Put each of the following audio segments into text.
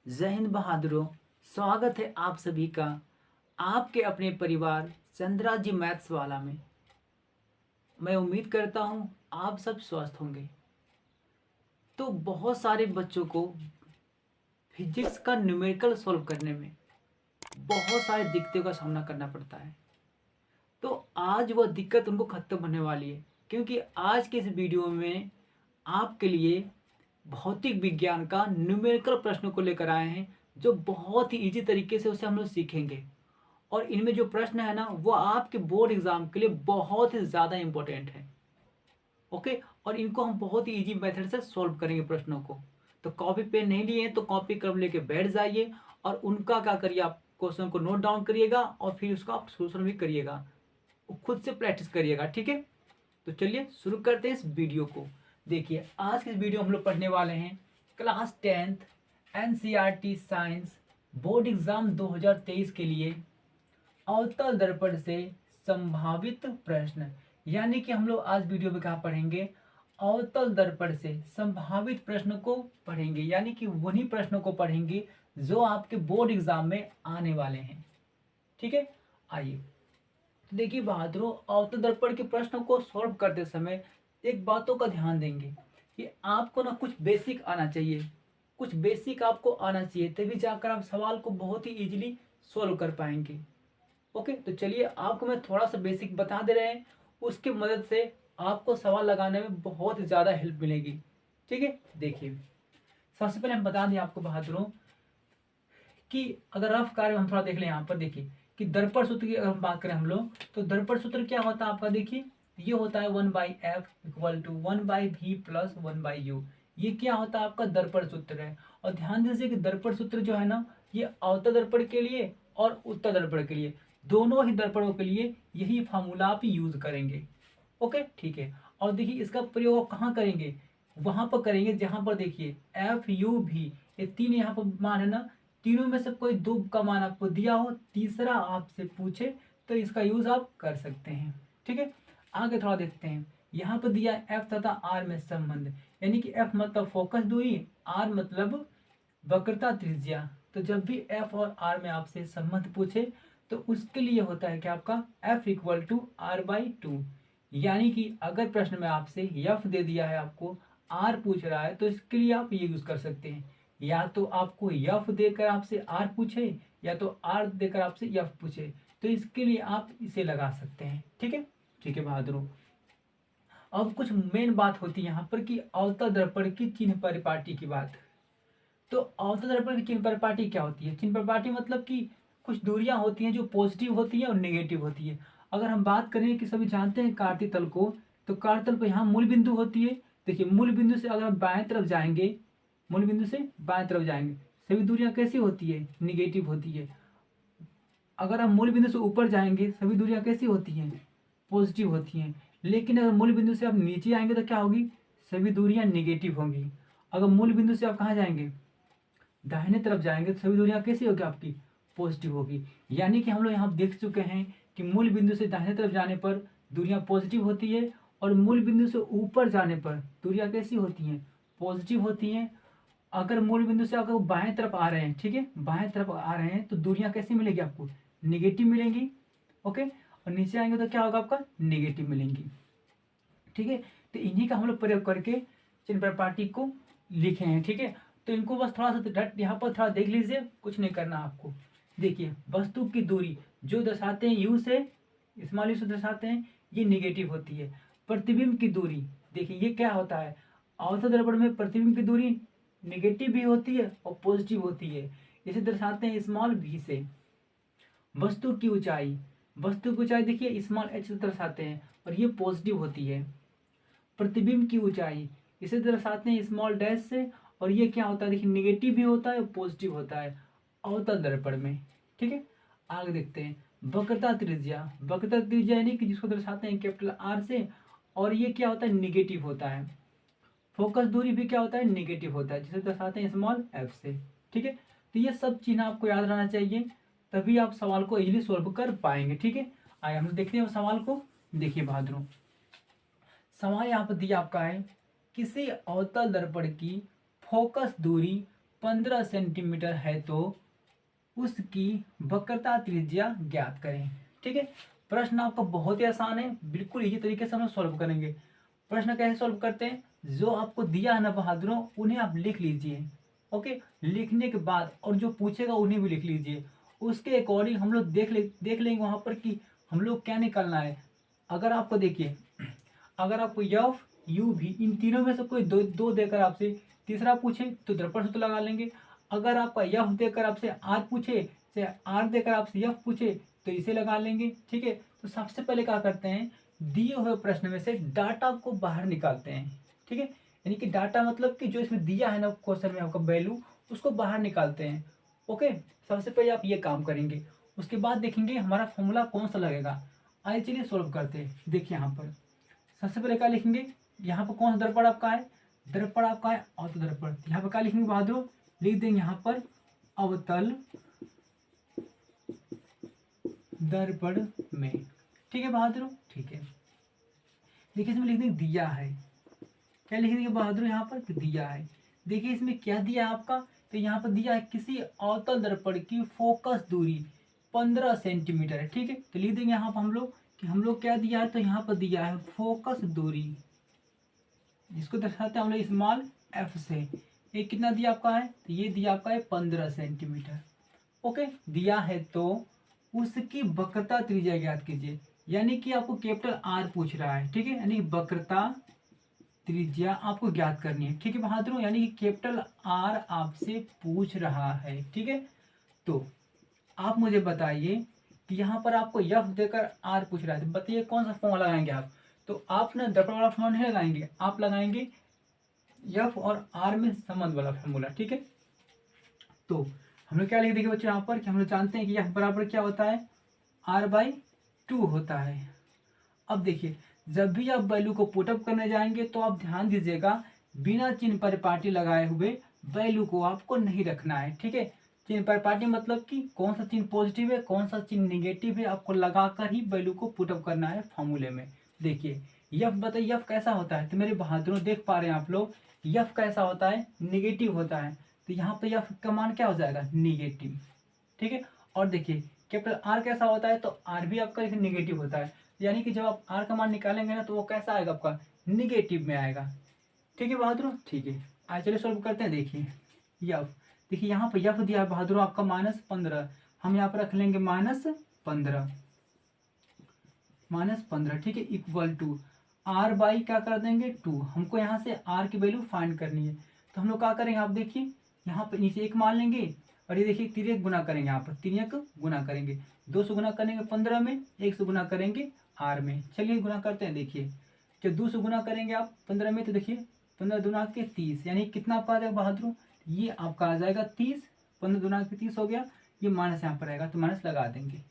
जय हिंद बहादुरों। स्वागत है आप सभी का आपके अपने परिवार चंद्रा जी मैथ्स वाला में। मैं उम्मीद करता हूँ आप सब स्वस्थ होंगे। तो बहुत सारे बच्चों को फिजिक्स का न्यूमेरिकल सॉल्व करने में बहुत सारी दिक्कतों का सामना करना पड़ता है। तो आज वह दिक्कत उनको खत्म होने वाली है, क्योंकि आज के इस वीडियो में आपके लिए भौतिक विज्ञान का न्यूमेरिकल प्रश्नों को लेकर आए हैं, जो बहुत ही इजी तरीके से उसे हम लोग सीखेंगे। और इनमें जो प्रश्न है ना, वो आपके बोर्ड एग्जाम के लिए बहुत ही ज़्यादा इंपॉर्टेंट है। ओके, और इनको हम बहुत ही इजी मेथड से सॉल्व करेंगे प्रश्नों को। तो कॉपी पेन नहीं लिए हैं तो कॉपी कलम लेके बैठ जाइए और उनका क्या करिए, आप क्वेश्चन को नोट डाउन करिएगा और फिर उसका आप सोल्यूशन भी करिएगा, खुद से प्रैक्टिस करिएगा। ठीक है, तो चलिए शुरू करते हैं इस वीडियो को। देखिए, आज की इस वीडियो हम लोग पढ़ने वाले हैं class 10th NCERT science board exam 2023 के लिए अवतल दर्पण से संभावित प्रश्न। यानी कि हम लोग आज वीडियो में क्या पढ़ेंगे, अवतल दर्पण से संभावित प्रश्न को पढ़ेंगे, यानी कि वही प्रश्नों को पढ़ेंगे जो आपके बोर्ड एग्जाम में आने वाले हैं। ठीक है, आइए। तो देखिए बहादुरों, अवतल दर्पण के प्रश्नों को सॉल्व करते समय एक बातों का ध्यान देंगे कि आपको ना कुछ बेसिक आना चाहिए, कुछ बेसिक आपको आना चाहिए, तभी जाकर आप सवाल को बहुत ही इजीली सॉल्व कर पाएंगे। ओके, तो चलिए आपको मैं थोड़ा सा बेसिक बता दे रहे हैं, उसकी मदद से आपको सवाल लगाने में बहुत ज़्यादा हेल्प मिलेगी। ठीक है, देखिए सबसे पहले हम बता दें आपको बहादुरों कि अगर रफ कार्य हम थोड़ा देख लें यहाँ पर। देखिए कि दर्पण सूत्र की अगर हम बात करें हम लोग, तो दर्पण सूत्र क्या होता है आपका, देखिए ये होता है 1/f equal to 1/v plus 1/u। ये क्या होता है आपका दर्पण सूत्र है। और ध्यान दीजिए कि दर्पण सूत्र जो है ना, ये अवतल दर्पण के लिए और उत्तल दर्पण के लिए, दोनों ही दर्पणों के लिए यही फार्मूला आप यूज करेंगे। ओके, ठीक है। और देखिए इसका प्रयोग आप कहाँ करेंगे, वहां पर करेंगे जहां पर देखिए एफ यू भी, ये तीन यहाँ पर मान है ना, तीनों में से कोई दो का मान आपको दिया हो, तीसरा आपसे पूछे, तो इसका यूज आप कर सकते हैं। ठीक है, आगे थोड़ा देखते हैं। यहाँ पर दिया एफ तथा आर में संबंध, यानी कि एफ मतलब फोकस दूरी, आर मतलब वक्रता त्रिज्या। तो जब भी एफ और आर में आपसे संबंध पूछे तो उसके लिए होता है कि आपका F equal to R by two. यानी कि अगर प्रश्न में आपसे यफ दे दिया है, आपको आर पूछ रहा है, तो इसके लिए आप ये यूज कर सकते हैं। या तो आपको यफ देकर आपसे आर पूछे, या तो आर देकर आपसे यफ पूछे, तो इसके लिए आप इसे लगा सकते हैं। ठीक है, ठीक है बहादुरों। अब कुछ मेन बात होती है यहाँ पर कि अवतल दर्पण की चिन्ह परिपाटी की बात। तो अवतल दर्पण की चिन्ह परिपाटी क्या होती है, चिन्ह परिपाटी मतलब कि कुछ दूरियां होती हैं जो पॉजिटिव होती है और नेगेटिव होती है। अगर हम बात करें कि सभी जानते हैं कार्तीय तल को, तो कार्तीय तल पर यहाँ मूल बिंदु होती है। देखिए मूल बिंदु से अगर हम बाएं तरफ जाएंगे, मूल बिंदु से बाएं तरफ जाएंगे, सभी दूरियां कैसी होती है, निगेटिव होती है। अगर हम मूल बिंदु से ऊपर जाएंगे, सभी दूरियां कैसी होती हैं, पॉजिटिव होती हैं। लेकिन अगर मूल बिंदु से आप नीचे आएंगे तो क्या होगी, सभी दूरियां निगेटिव होंगी। अगर मूल बिंदु से आप कहाँ जाएंगे, दाहिने तरफ जाएंगे, तो सभी दूरियां कैसी होगी आपकी, पॉजिटिव होगी। यानी कि हम लोग यहाँ देख चुके हैं कि मूल बिंदु से दाहिने तरफ जाने पर दूरियां पॉजिटिव होती है, और मूल बिंदु से ऊपर जाने पर दूरियां कैसी होती हैं, पॉजिटिव होती हैं। अगर मूल बिंदु से अगर बाएं तरफ आ रहे हैं, ठीक है, बाएं तरफ आ रहे हैं, तो दूरियां कैसी मिलेगी आपको, निगेटिव मिलेंगी। ओके, और नीचे आएंगे तो क्या होगा आपका, निगेटिव मिलेंगी। ठीक है, तो इन्हीं का हम लोग प्रयोग करके चिन्ह परिपाटी को लिखे हैं। ठीक है, तो इनको बस थोड़ा सा यहाँ पर थोड़ा देख लीजिए, कुछ नहीं करना आपको। देखिए वस्तु की दूरी जो दर्शाते हैं यू से, स्मॉल यू से दर्शाते हैं, ये निगेटिव होती है। प्रतिबिंब की दूरी, देखिए ये क्या होता है, अवतल दर्पण में प्रतिबिंब की दूरी निगेटिव भी होती है और पॉजिटिव होती है, इसे दर्शाते हैं स्मॉल भी से। वस्तु की ऊंचाई, वस्तु की ऊंचाई देखिए स्मॉल एच से दर्शाते हैं और ये पॉजिटिव होती है। प्रतिबिंब की ऊंचाई, इसे दर्शाते हैं स्मॉल डैश से, और ये क्या होता है देखिए, निगेटिव भी होता है और पॉजिटिव होता है अवतल दर्पण में। ठीक है, आगे देखते हैं। वक्रता त्रिज्या, वक्रता त्रिज्या यानी कि जिसको दर्शाते हैं कैपिटल आर से, और ये क्या होता है, निगेटिव होता है। फोकस दूरी भी क्या होता है, निगेटिव होता है, जिसे दर्शाते हैं स्मॉल एफ से। ठीक है, तो ये सब चिन्ह आपको याद रहना चाहिए, तभी आप सवाल को इजीली सोल्व कर पाएंगे। ठीक है, आइए हम देखते हैं सवाल को। देखिए बहादुरों, सवाल यहाँ पर दिया आपका है, किसी अवतल दर्पण की फोकस दूरी 15 सेंटीमीटर है तो उसकी वक्रता त्रिज्या ज्ञात करें। ठीक है, प्रश्न आपका बहुत ही आसान है, बिल्कुल इसी तरीके से हम सॉल्व करेंगे। प्रश्न कैसे सॉल्व करते हैं, जो आपको दिया है ना बहादुरों, उन्हें आप लिख लीजिए। ओके, लिखने के बाद और जो पूछेगा उन्हें भी लिख लीजिए। उसके अकॉर्डिंग हम लोग देख लेंगे वहां पर कि हम लोग क्या निकालना है। अगर आपको देखिए, अगर आपको यफ यू भी इन तीनों में से कोई दो देकर आपसे तीसरा पूछे तो दर्पण सूत्र लगा लेंगे। अगर आपका यफ देकर आपसे आर पूछे, से आर देकर आपसे यफ पूछे तो इसे लगा लेंगे। ठीक है, तो सबसे पहले क्या करते हैं, दिए हुए प्रश्न में से डाटा को बाहर निकालते हैं। ठीक है, यानी कि डाटा मतलब कि जो इसमें दिया है ना क्वेश्चन में आपका वैल्यू, उसको बाहर निकालते हैं। ओके, सबसे पहले आप ये काम करेंगे, उसके बाद देखेंगे हमारा फॉर्मूला कौन सा लगेगा। आइए चलिए सॉल्व करते हैं। देखिए यहाँ पर सबसे पहले क्या लिखेंगे, यहाँ पर कौन सा दर्पण आपका है, दर्पण आपका है अवतल दर्पण। यहाँ पर क्या लिखेंगे बहादुर, लिख देंगे यहाँ पर अवतल दर्पण में। ठीक है बहादुर, ठीक है। देखिए इसमें लिख देंगे दिया है, क्या लिख देंगे बहादुर यहाँ पर, दिया है। देखिए इसमें क्या दिया है आपका, तो यहाँ पर दिया है किसी अवतल दर्पण की फोकस दूरी 15 सेंटीमीटर है। ठीक है, तो लिख देंगे यहाँ पर हम लोग कि हम लोग क्या दिया है, तो यहाँ पर दिया है फोकस दूरी, जिसको दर्शाते हैं हम लोग स्मॉल एफ से। ये कितना दिया आपका है, तो ये दिया आपका है 15 सेंटीमीटर। ओके, दिया है तो उसकी वक्रता त्रिज्या ज्ञात कीजिए, यानी कि आपको कैपिटल आर पूछ रहा है। ठीक है, यानी वक्रता त्रिज्या आपको ज्ञात करनी है। ठीक है बहादुर, यानी कि कैपिटल आर आपसे पूछ रहा है। ठीक है, तो आप मुझे बताइए कि यहाँ पर आपको यफ देकर आर पूछ रहा है, तो बताइए कौन सा फॉर्मूला लगाएंगे आप। तो आप ना दर्पण वाला फॉर्मूला नहीं लगाएंगे, आप लगाएंगे यफ और आर में संबंध वाला फॉर्मूला। ठीक है, तो हम लोग क्या लिख देंगे बच्चों यहाँ पर कि हम लोग जानते हैं कि यफ बराबर क्या होता है, r/2 होता है। अब देखिए जब भी आप वैल्यू को पुटअप करने जाएंगे तो आप ध्यान दीजिएगा, बिना चिन्ह परिपाटी लगाए हुए वैल्यू को आपको नहीं रखना है। ठीक है, चिन्ह परिपाटी मतलब कि कौन सा चिन्ह पॉजिटिव है कौन सा चिन्ह निगेटिव है, आपको लगाकर ही वैल्यू को पुटअप करना है फॉर्मूले में। देखिए यफ बताइए, यफ कैसा होता है, तो मेरे बहादुरों देख पा रहे हैं आप लोग, यफ कैसा होता है, निगेटिव होता है। तो यहाँ पे यफ का मान क्या हो जाएगा, निगेटिव। ठीक है, और देखिए कैपिटल आर कैसा होता है, तो आर भी आपका एक निगेटिव होता है, यानी कि जब आप आर का मान निकालेंगे ना तो वो कैसा आएगा आपका, निगेटिव में आएगा। ठीक है बहादुर, ठीक है। आज चलिए सॉल्व करते हैं। देखिए यफ, देखिए यहाँ पर यफ दिया है बहादुर आपका -15, हम यहाँ पर रख लेंगे -15, -15। ठीक है, इक्वल टू आर बाई क्या कर देंगे 2, हमको यहाँ से आर की वैल्यू फाइंड करनी है। तो हम लोग क्या करेंगे, आप देखिए यहाँ पर नीचे एक मान लेंगे और ये देखिए तिरक गुना करेंगे, यहाँ पर तिरक गुना करेंगे, 2 से गुना करेंगे 15 में, 1 से गुना करेंगे आर में। चलिए गुना करते हैं। देखिए जब 2 से गुना करेंगे आप 15 में, तो देखिए 15 दूना के 30, यानी कितना आपका आ जाएगा बहादुर, ये आपका आ जाएगा 30, 15 दूना के 30 हो गया, ये माइनस यहाँ पर आएगा तो माइनस लगा देंगे,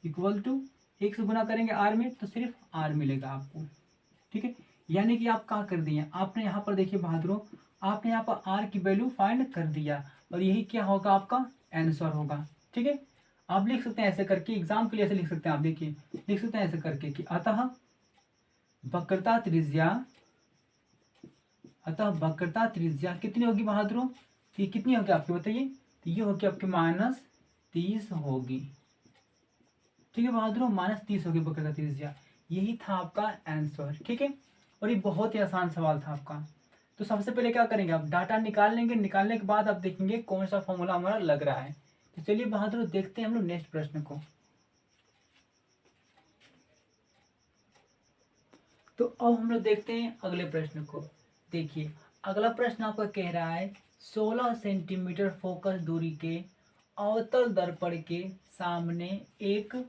इक्वल टू 1 से गुना करेंगे आर में तो सिर्फ आर मिलेगा आपको। ठीक है, यानी कि आप क्या कर दिए, आपने यहाँ पर देखिए बहादुरों, आपने यहाँ पर आर की वैल्यू फाइंड कर दिया और यही क्या होगा आपका आंसर होगा। ठीक है, आप लिख सकते हैं ऐसे करके, एग्जाम के लिए ऐसे लिख सकते हैं आप, देखिए लिख सकते हैं ऐसे करके कि अतः वक्रता त्रिज्या कितनी होगी बहादुरों, ये कितनी होगी आपकी बताइए, तो ये होगी आपकी -30 होगी। ठीक है बहादुरों, -30 होगी वक्रता त्रिज्या, यही था आपका आंसर। ठीक है, और ये बहुत ही आसान सवाल था आपका। तो सबसे पहले क्या करेंगे, आप डाटा निकाल लेंगे, निकालने के बाद आप देखेंगे कौन सा फॉर्मूला हमारा लग रहा है। तो चलिए बहादुर देखते हैं हम लोग नेक्स्ट प्रश्न को। तो अब हम लोग देखते हैं अगले प्रश्न को। देखिए अगला प्रश्न आपका कह रहा है 16 सेंटीमीटर फोकस दूरी के अवतल दर्पण के सामने एक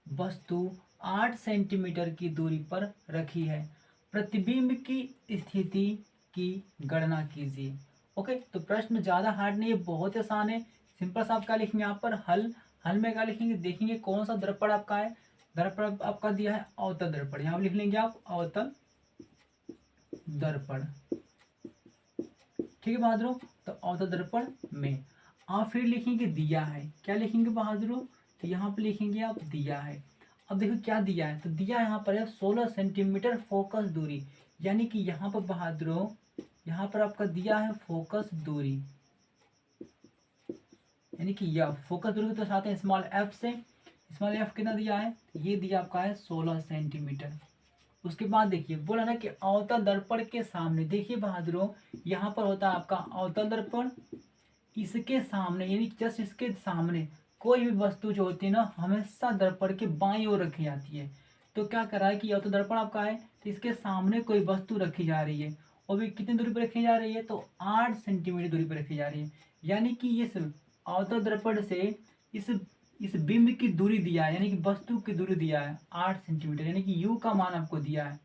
वस्तु 8 सेंटीमीटर की दूरी पर रखी है, प्रतिबिंब की स्थिति की गणना कीजिए। ओके, तो प्रश्न ज़्यादा हार्ड नहीं है, बहुत आसान है, सिंपल सा। आप क्या लिखेंगे यहाँ पर, हल में क्या लिखेंगे, देखेंगे कौन सा दर्पण आपका है, दर्पण आपका दिया है अवतल दर्पण, यहाँ लिख लेंगे आप अवतल दर्पण। ठीक है बहादुरों, तो अवतल दर्पण में आप फिर लिखेंगे दिया है, क्या लिखेंगे बहादुरों, तो यहाँ पे लिखेंगे आप दिया है। अब देखो क्या दिया है, तो दिया यहाँ पर है 16 सेंटीमीटर फोकस दूरी, यानी कि यहाँ पर बहादुरों यहाँ पर आपका दिया है फोकस दूरी। यानी कि यफ फोकस दूरी को दर्शाते हैं स्मॉल एफ से। स्मॉल एफ कितना दिया है, ये दिया आपका है 16 सेंटीमीटर। उसके बाद देखिए बोला ना कि अवतल दर्पण के सामने, देखिए बहादुरों यहाँ पर होता है आपका अवतल दर्पण, इसके सामने यानी जस्ट इसके सामने कोई भी वस्तु जो होती है ना हमेशा दर्पण के बाईं ओर रखी जाती है। तो क्या कर रहा है कि अवतल दर्पण आपका है तो इसके सामने कोई वस्तु रखी जा रही है, और भी कितनी दूरी पर रखी जा रही है, तो 8 सेंटीमीटर दूरी पर रखी जा रही है। यानी कि ये अवतल दर्पण से इस इस बिंब की दूरी दिया है, यानी कि वस्तु की दूरी दिया है 8 सेंटीमीटर, यानी कि यू का मान आपको दिया है।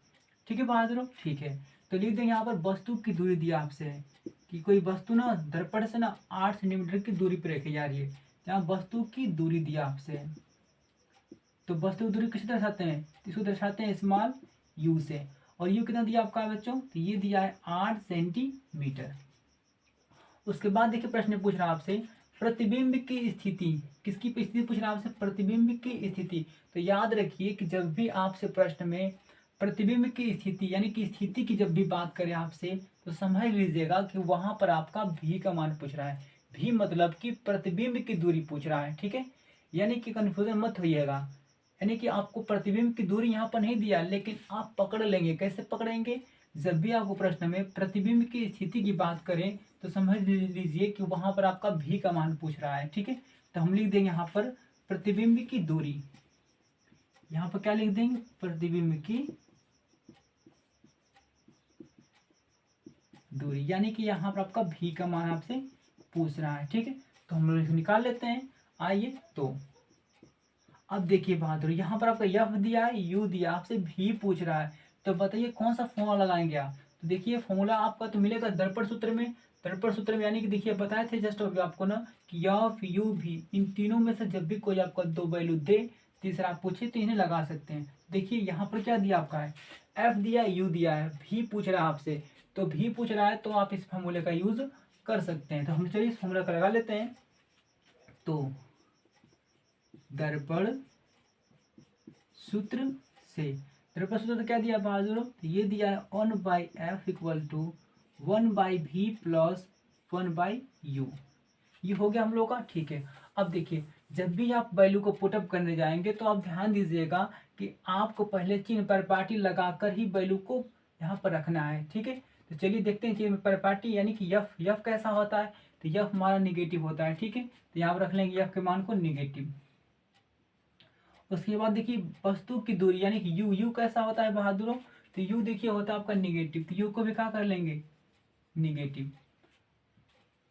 ठीक है बहादुरों, ठीक है। तो लिख देंगे यहाँ पर वस्तु की दूरी दिया आपसे है कि कोई वस्तु ना दर्पण से ना 8 सेंटीमीटर की दूरी पर रखी जा रही है। यहाँ वस्तु की दूरी दिया आपसे है, तो वस्तु की दूरी किसे दर्शाते हैं, इसको दर्शाते हैं स्मॉल यू से। और यू कितना दिया आपका बच्चों, तो ये दिया है 8 सेंटीमीटर। उसके बाद देखिए प्रश्न पूछ रहा है आपसे प्रतिबिंब की स्थिति, किसकी स्थिति पूछ रहा है आपसे, प्रतिबिंब की स्थिति। तो याद रखिए कि जब भी आपसे प्रश्न में प्रतिबिंब की स्थिति यानी कि स्थिति की जब भी बात करें आपसे, तो समझ लीजिएगा कि वहां पर आपका भी का मान पूछ रहा है। भी मतलब कि प्रतिबिंब की दूरी पूछ रहा है, ठीक है। यानी कि कंफ्यूजन मत होइएगा, यानी कि आपको प्रतिबिंब की दूरी यहाँ पर नहीं दिया, लेकिन आप पकड़ लेंगे। कैसे पकड़ेंगे, जब भी आपको प्रश्न में प्रतिबिंब की स्थिति की बात करें तो समझ लीजिए कि वहां पर आपका भी का मान पूछ रहा है, ठीक है। तो हम लिख देंगे यहाँ पर प्रतिबिंब की दूरी, यहाँ पर क्या लिख देंगे, प्रतिबिंब की दूरी, यानी कि यहाँ पर आपका भी का मान आपसे पूछ रहा है, ठीक है। तो हम लोग निकाल लेते हैं। आइए तो अब देखिए बहादुर, यहाँ पर आपका यफ दिया है, यू दिया, आपसे भी पूछ रहा है। तो बताइए कौन सा फॉर्मूला लगाएंगे आप। तो देखिए फॉर्मूला आपका तो मिलेगा दर्पण सूत्र में। दर्पण सूत्र में यानी कि देखिए बताए थे जस्ट अभी आपको ना कि यफ यू भी, इन तीनों में से जब भी कोई आपका दो वैल्यू दे, तीसरा आप पूछे तो इन्हें लगा सकते हैं। देखिए यहाँ पर क्या दिया आपका है, एफ दिया है, यू दिया है, भी पूछ रहा है आपसे। तो भी पूछ रहा है तो आप इस फॉर्मूले का यूज कर सकते हैं। तो हम चलिए इस फॉर्मूला का लगा लेते हैं। तो दर्पण सूत्र से, दर्पण सूत्र क्या दिया बहादुर, तो ये दिया है 1/f equal to 1/v plus 1/u। ये हो गया हम लोग का, ठीक है। अब देखिए जब भी आप वैल्यू को पुटअप करने जाएंगे तो आप ध्यान दीजिएगा कि आपको पहले चिन्ह पर पार्टी लगाकर ही वैल्यू को यहाँ पर रखना है, ठीक है। तो चलिए देखते हैं चिन्ह पर पार्टी यानी कि यफ, यफ कैसा होता है, तो यफ हमारा निगेटिव होता है, ठीक है। तो यहाँ पर रख लेंगे यफ के मान को निगेटिव। उसके बाद देखिए वस्तु की दूरी यानी कि यू, यू कैसा होता है बहादुरों, तो यू देखिए होता है आपका निगेटिव, तो यू को भी क्या कर लेंगे, निगेटिव।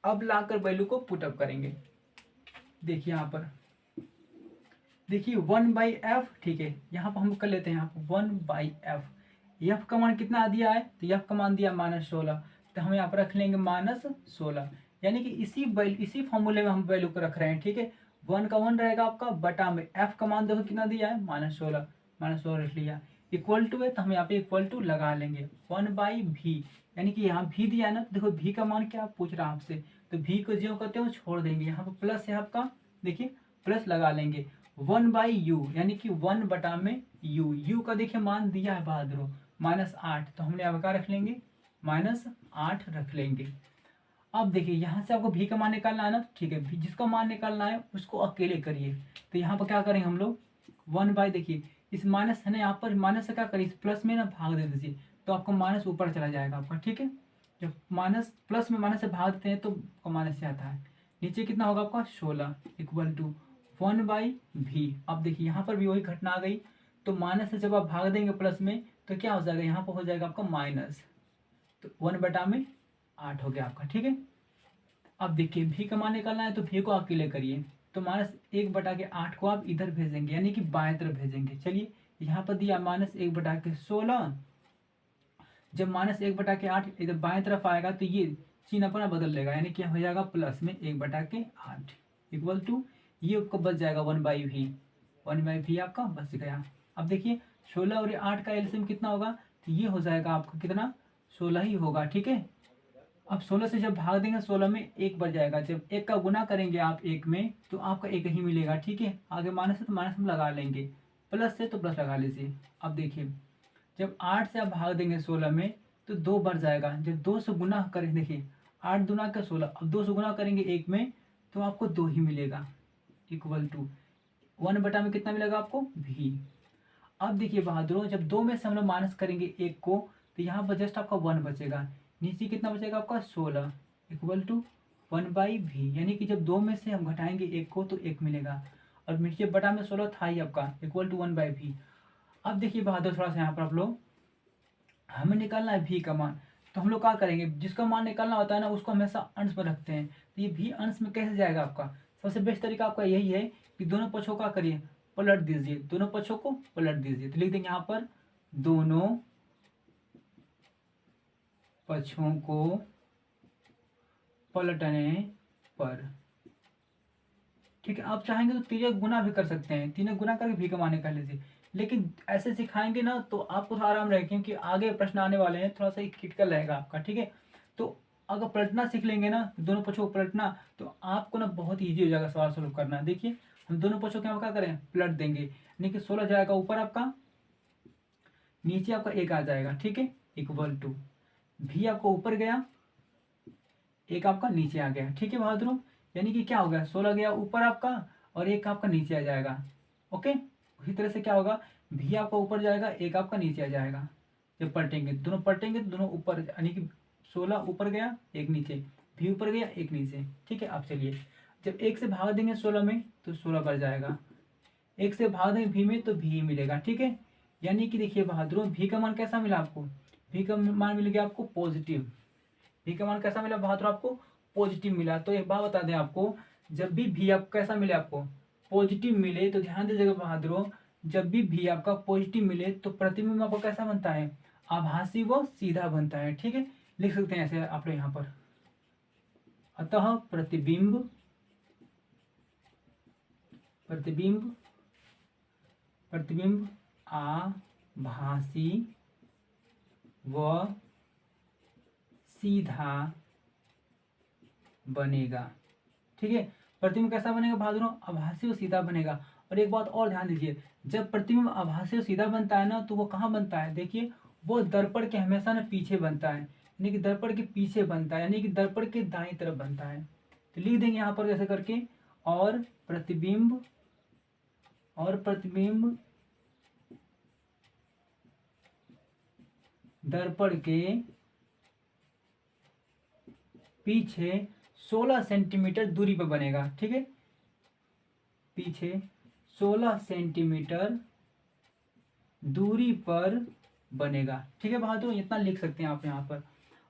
अब लाकर वैल्यू को पुटअप करेंगे। देखिए यहाँ पर देखिए 1/f, ठीक है। यहाँ पर हम कर लेते हैं यहाँ पर 1/f। एफ का मान कितना दिया है, तो एफ का मान दिया -16, तो हम यहाँ पर रख लेंगे -16। यानी कि इसी फॉर्मूले में हम वैल्यू को रख रहे हैं, ठीक है। 1 का 1 रहेगा आपका बटा में एफ का मान देखो कितना दिया है, -16, -16 रख लिया। इक्वल टू है तो हम यहाँ पे इक्वल टू लगा लेंगे 1/v, यानी कि यहाँ भी दिया है ना, तो देखो भी का मान क्या पूछ रहा है आपसे, तो भी को जो करते हो छोड़ देंगे, यहाँ पर प्लस है आपका, देखिए प्लस लगा लेंगे 1/u, यानी कि 1 बटा में u, u का देखिए मान दिया है बहादुरों -8, तो हमने अब क्या रख लेंगे, -8 रख लेंगे। अब देखिए यहाँ से आपको भी का मान निकालना है ना, ठीक है। जिसका मान निकालना है उसको अकेले करिए। तो यहाँ पर क्या करेंगे हम लोग, 1/, देखिए इस माइनस है ना, यहाँ पर माइनस से क्या करिए, इस प्लस में ना भाग दे दीजिए, तो आपका माइनस ऊपर चला जाएगा आपका, ठीक है। जब माइनस प्लस में माइनस से भाग देते हैं तो माइनस से आता है, नीचे कितना होगा आपका 16 इक्वल टू 1/v। अब देखिए यहाँ पर भी वही घटना आ गई, तो माइनस से जब आप भाग देंगे प्लस में तो क्या हो जाएगा, यहाँ पर हो जाएगा आपका माइनस, तो 1/8 हो गया आपका, ठीक है। अब देखिए भी का मान निकालना है तो भी को अकेले करिए, तो -1/8 को आप इधर भेजेंगे यानी कि बाएं तरफ भेजेंगे। चलिए यहाँ पर दिया -1/16, जब -1/8 इधर बाएं तरफ आएगा तो ये चिन्ह अपना बदल लेगा, यानी कि हो जाएगा प्लस में 1/8 इक्वल टू, ये आपको बच जाएगा 1/v, 1/v आपका बच गया। अब देखिए 16 और 8 का एलसीएम कितना होगा, तो ये हो जाएगा आपका कितना, 16 ही होगा, ठीक है। अब 16 से जब भाग देंगे 16 में 1 बढ़ जाएगा, जब 1 का गुना करेंगे आप 1 में तो आपका 1 ही मिलेगा, ठीक है। आगे माइनस है तो माइनस हम लगा लेंगे, प्लस है तो प्लस लगा लीजिए। अब देखिए जब 8 से आप भाग देंगे 16 में तो 2 बढ़ जाएगा, जब 2 से गुना करें, देखिए 8 दूना का 16, अब 2 से गुना करेंगे 1 में तो आपको 2 ही मिलेगा, इक्वल टू 1 में कितना मिलेगा आपको भी। अब देखिए बहादुरों, जब 2 में से हम लोग माइनस करेंगे 1 को, तो यहाँ पर जस्ट आपका 1 बचेगा, नीचे कितना बचेगा आपका 16, इक्वल टू 1/v। यानी कि जब 2 में से हम घटाएंगे 1 को तो 1 मिलेगा, और नीचे बटा में 16 था ही आपका, इक्वल टू 1/v। अब देखिए बहादुर, थोड़ा सा यहाँ पर आप लोग, हमें निकालना है v का मान, तो हम लोग क्या करेंगे, जिसका मान निकालना होता है ना उसको हमेशा अंश में रखते हैं। तो ये v अंश में कैसे जाएगा आपका, सबसे बेस्ट तरीका आपका यही है कि दोनों पक्षों का करिए पलट दीजिए, दोनों पक्षों को पलट दीजिए। तो लिख देंगे यहाँ पर दोनों पक्षों को पलटने पर, ठीक है। आप चाहेंगे तो 3 गुना भी कर सकते हैं, 3 गुना करके भी का मान निकाल लीजिए, लेकिन ऐसे सिखाएंगे ना तो आपको थोड़ा आराम रहेगा, क्योंकि आगे प्रश्न आने वाले हैं, थोड़ा सा क्रिटिकल रहेगा आपका, ठीक है। तो अगर पलटना सीख लेंगे ना, दोनों पक्षों को पलटना, तो आपको ना बहुत ईजी हो जाएगा सवाल सॉल्व करना। देखिए हम दोनों पक्षों के क्या करें, पलट देंगे, यानी कि 16 जाएगा ऊपर आपका, नीचे आपका 1 आ जाएगा, ठीक है, इक्वल टू भी आपको ऊपर गया, 1 आपका नीचे आ गया, ठीक है बहादुरों। यानी कि क्या हो गया, 16 गया ऊपर आपका और 1 आपका नीचे आ जाएगा, ओके। उसी तरह से क्या होगा, भी आपका ऊपर जाएगा, 1 आपका नीचे आ जाएगा। जब पलटेंगे दोनों पलटेंगे तो दोनों ऊपर, यानी कि 16 ऊपर गया 1 नीचे, भी ऊपर गया 1 नीचे, ठीक है। अब चलिए, जब 1 से भाग देंगे 16 में तो 16 बढ़ जाएगा, 1 से भाग देंगे भी में तो भी मिलेगा, ठीक है। यानी कि देखिए बहादुरों, भी का मान कैसा मिला आपको, भी का मान मिल गया आपको पॉजिटिव। भी का मान कैसा मिला बहादुर आपको, पॉजिटिव मिला। तो एक बात बता दें आपको, जब भी आपको कैसा मिले, आपको पॉजिटिव मिले, तो ध्यान दीजिएगा बहादुरों, जब भी आपका पॉजिटिव मिले तो प्रतिबिंब आपको कैसा बनता है, आभासी व सीधा बनता है, ठीक है। लिख सकते हैं ऐसे आप लोग यहाँ पर, अतः प्रतिबिंब प्रतिबिंब प्रतिबिंब आभासी व सीधा बनेगा, ठीक है। प्रतिबिंब कैसा बनेगा बहादुरों, आभासी और सीधा बनेगा। और एक बात और ध्यान दीजिए, जब प्रतिबिंब आभासी और सीधा बनता है ना, तो वो कहाँ बनता है, देखिए वो दर्पण के हमेशा ना पीछे बनता है, यानी कि दर्पण के पीछे बनता है, यानी कि दर्पण के दाईं तरफ बनता है। तो लिख देंगे यहाँ पर जैसे करके, और प्रतिबिंब दर्पण के पीछे 16 सेंटीमीटर दूरी पर बनेगा, ठीक है, पीछे 16 सेंटीमीटर दूरी पर बनेगा, ठीक है बहादुर। इतना लिख सकते हैं आप यहाँ पर,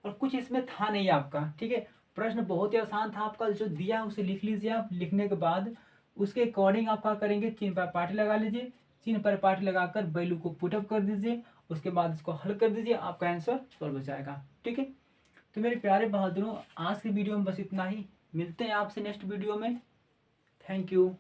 और कुछ इसमें था नहीं आपका, ठीक है। प्रश्न बहुत ही आसान था आपका, जो दिया है उसे लिख लीजिए आप। लिखने के बाद उसके अकॉर्डिंग आप क्या करेंगे, चिन्ह पर पार्टी लगा लीजिए, चिन्ह पर पार्टी लगाकर वैल्यू को पुटअप कर दीजिए, उसके बाद इसको हल कर दीजिए, आपका आंसर सॉल्व हो जाएगा, ठीक है। तो मेरे प्यारे बहादुरों, आज की वीडियो में बस इतना ही, मिलते हैं आपसे नेक्स्ट वीडियो में। Thank you.